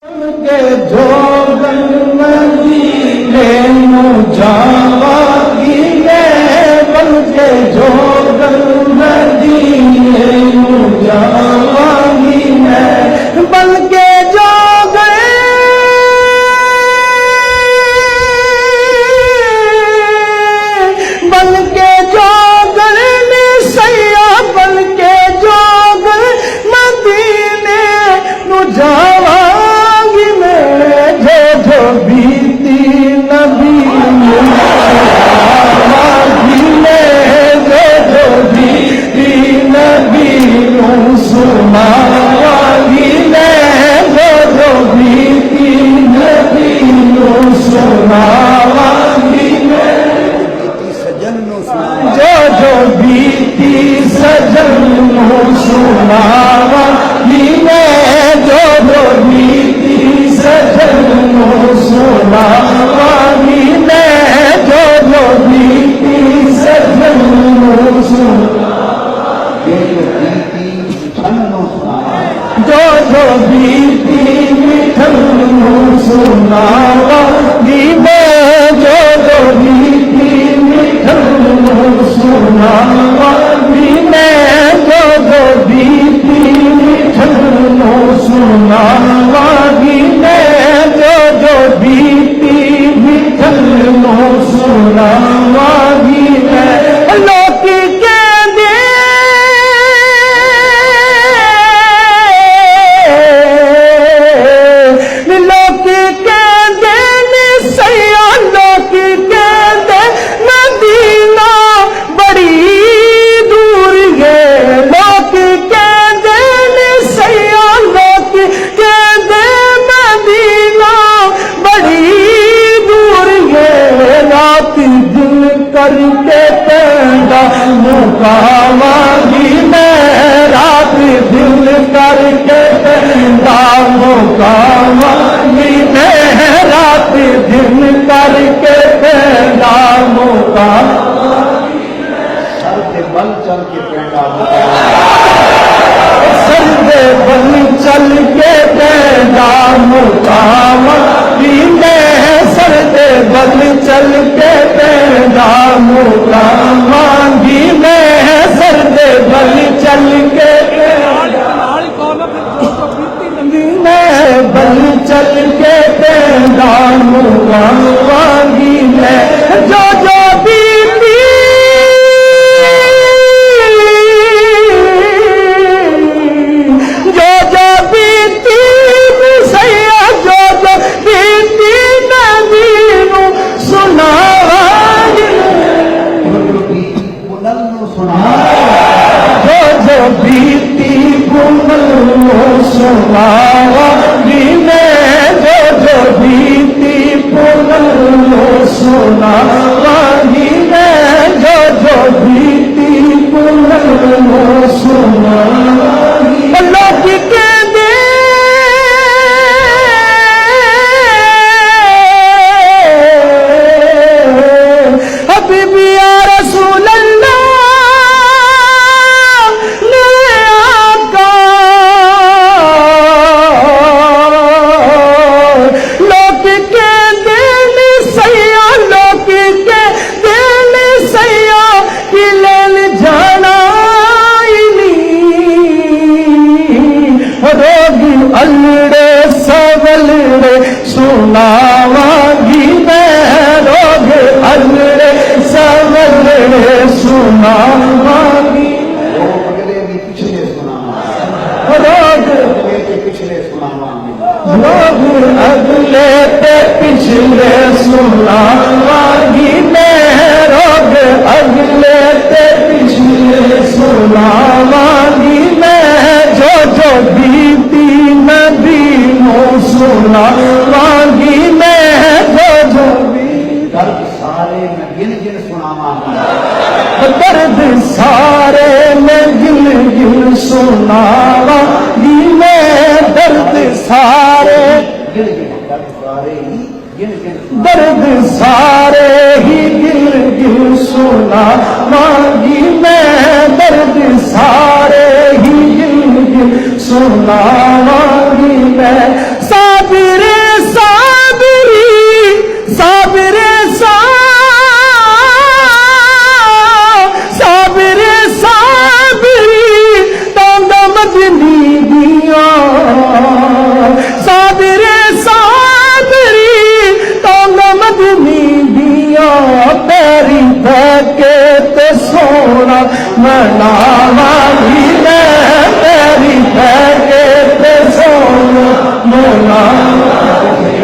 के जोगन मदीने नु जावागी मैं बन के जोगन मदीने नु जावागी मैं बन के जोगन में सैया बन के जोगन मदीने नु जावागी जो बीती नबी जो बीती नबी सुनावागी जो बीती नबी सुनावागी जो बीती सजन सुनावागी जो बीती सजन सुनावागी जो बीती सजन जो बीती मिठन सुनावागी जो बीती मिठन सुनावागी जो बीती मिठन सुनावागी जो बीती मिठन सुनावागी लोक के दे लोक के दे सैया लोक के दे मदीना बड़ी दूर है लोक के दे सैया लोक के दे मदीना बड़ी दूर है रात दिन करके पैदा मुकावागी रात दिन करके पैदा मुकावागी रात दिन करके पैदा मुकावागी सरदे बल चल के पैदा सरदे बल चल के पैदा मुकावागी सरदे बल चल के पैदा मुकावागी सरदे बल चल के बल चल के पैदा मुकावागी जो बीती जो बीती सैया जो बीती नबी नु सुनावागी जो बीती गुमल सुनावागी जो बीती पुनल सुनावागी जो बीती पुनल सुनावागी लोक के दे हबीबी या रसूल अल्लाह लोक के दिल सैया लोक के दिल सैया कि लेल जाना रोगी अलड़े सवलड़े सुनावागी रोग अलड़े सवलड़े सुनावागी रोग लोग अगले ते पिछले सुनावागी रोग अगले ते पिछले सुनावागी जो बीती नबी नो सुनावागी जो दर्द सारे में गिन गिन सुनावागी दर्द सारे में गिन गिन सुनावागी दर्द सारे दर्द सारे ही गिन गिन सुनावागी दर्द सारे ही गिन गिन सुनावागी मैं साथ मनावांगी मैं तेरी पैके ते सोना मनावांगी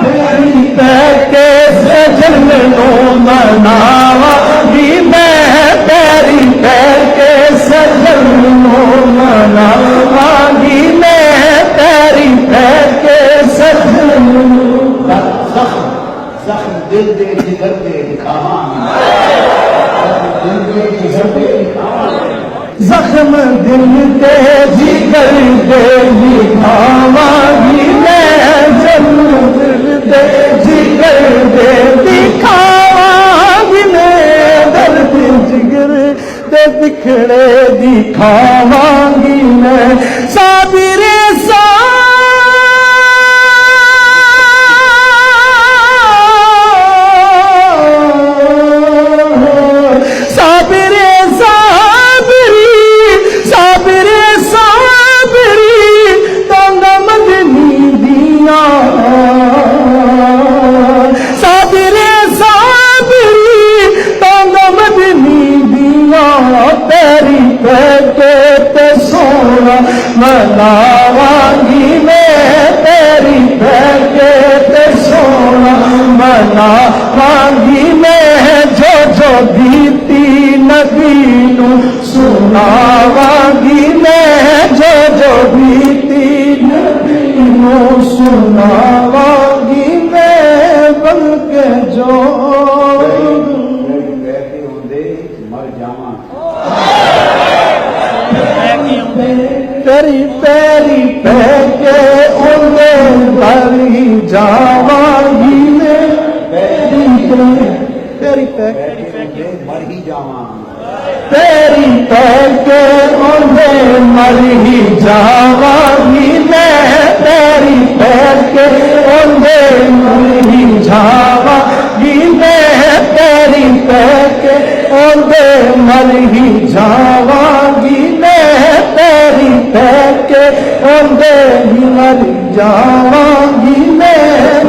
तेरी पैके सजन नो मनावांगी मैं तेरी पैके सजन नो मनावांगी मैं तेरी पैके सजन जख्म दिल दे जिगर दे दिखावांगी दिल दे जिगर दे दिखावांगी जख्म दिल के जिगर दे दिखावांगी मैं जख्म दिल दे जिगर दे दिखावांगी मैं दर्द जिगर दे बिखड़े दिखावांगी मैं साबिरे मनावांगी मैं तेरी पैके ते सोना मनावांगी मैं जो जो बीती नबी नू सुनावांगी मैं जो जो बीती नबी नू सुनावांगी मैं बल्कि जो कहते होंदे मर जावां तेरी पैरी पैके उन्ने भरी जावांगी मैं तेरी पैके मर ही जावां तेरी पैके उन्ने मर ही जावांगी मैं तेरी पैके उन्ने मर ही जावांगी मैं तेरी पैके उन्ने मर ही जावांगी मैं तेरी पैके उन्ने ही मर जावांगी मैं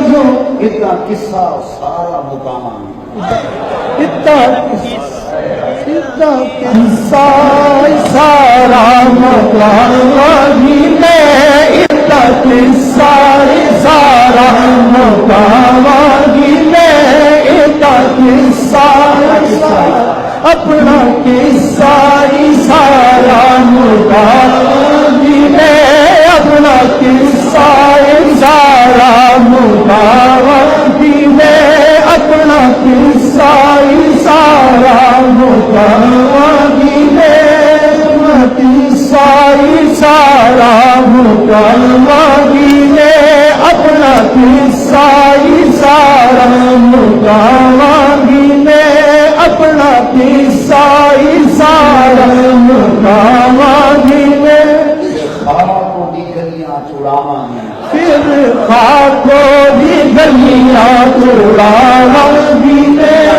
जो इतना किस्सा सारा मुकावांगी इतना किस्सा सारा मुकावांगी मैं इतना किस्सा सारा मुकावांगी मैं इतना किस्सा अपना किस्सा सारा मुकावांगी मैं अपना किस्सा सारा मुकावांगी मैं अपना किस्सा सारा मुकावांगी मैं अपना किस्सा सारा मुकावांगी मैं अपना किस्सा सारा मुकावांगी मैं अपना किस्सा सारा मुकावांगी मैं खाको दी गलियां चुरावांगी फिर खाको दी गलियां चुरावांगी मैं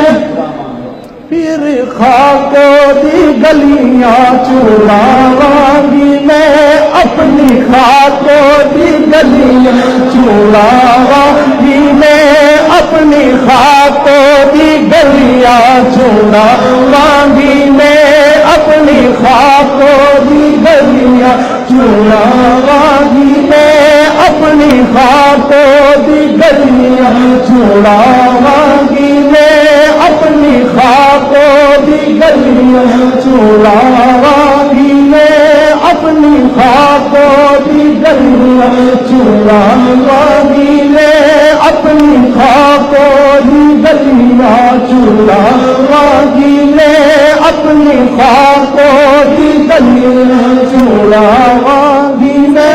फिर खाको दी गलियां चुरावांगी मैं अपनी खाको दी गलियां चुरावांगी मैं अपनी खाको दी गलियां चुरावांगी मैं अपनी खाको दी गलियां चुरावांगी मैं अपनी खाको दी गलियां चुरावांगी मैं अपनी खाको दी गलियां चुरावांगी मैं अपनी खाको दी गलियां चुरावांगी मैं अपनी खाको दी गलियां चुरावांगी मैं अपनी खाको दी गलियां चुरावांगी मैं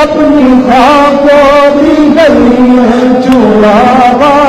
अपनी खाको दी गलियां चुरावांगी